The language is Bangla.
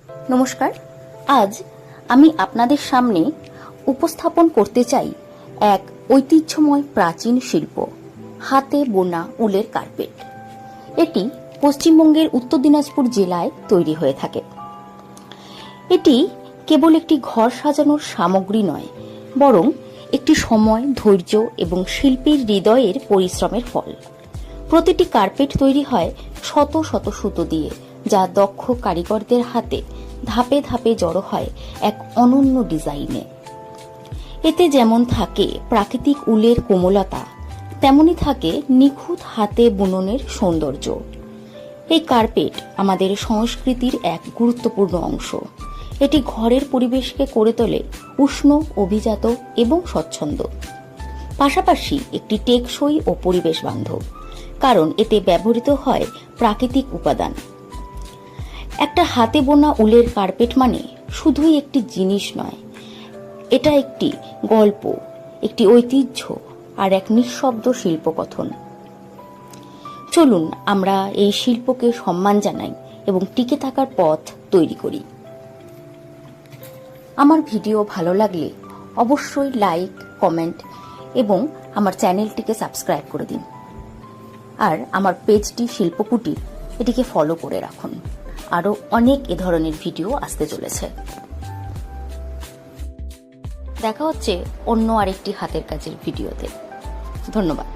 নমস্কার। আজ আমি আপনাদের সামনে উপস্থাপন করতে চাই এক ঐতিহ্যময় প্রাচীন শিল্প, হাতে বোনা উলের কার্পেট। এটি পশ্চিমবঙ্গের উত্তর দিনাজপুর জেলায় তৈরি হয়ে থাকে। এটি কেবল একটি ঘর সাজানোর সামগ্রী নয়, বরং একটি সময়, ধৈর্য এবং শিল্পীর হৃদয়ের পরিশ্রমের ফল। প্রতিটি কার্পেট তৈরি হয় শত শত সুতো দিয়ে, যা দক্ষ কারিগরদের হাতে ধাপে ধাপে জড়ো হয় এক অনন্য ডিজাইনে। এতে যেমন থাকে প্রাকৃতিক উলের কোমলতা, তেমনি থাকে নিখুঁত হাতে বুননের সৌন্দর্য। এই কার্পেট আমাদের সংস্কৃতির এক গুরুত্বপূর্ণ অংশ। এটি ঘরের পরিবেশকে করে তোলে উষ্ণ, অভিজাত এবং স্বচ্ছন্দ। পাশাপাশি একটি টেকসই ও পরিবেশ বান্ধব, কারণ এতে ব্যবহৃত হয় প্রাকৃতিক উপাদান। একটা হাতে বোনা উলের কার্পেট মানে শুধুই একটি জিনিস নয়, এটা একটি গল্প, একটি ঐতিহ্য আর এক নিঃশব্দ শিল্পকথন। চলুন আমরা এই শিল্পকে সম্মান জানাই এবং টিকে থাকার পথ তৈরি করি। আমার ভিডিও ভালো লাগলে অবশ্যই লাইক, কমেন্ট এবং আমার চ্যানেলটিকে সাবস্ক্রাইব করে দিন। আর আমার পেজটি শিল্পকুটির, এটিকে ফলো করে রাখুন। আরও অনেক এ ধরনের ভিডিও আসতে চলেছে। দেখা হচ্ছে অন্য আরেকটি হাতের কাজের ভিডিওতে। ধন্যবাদ।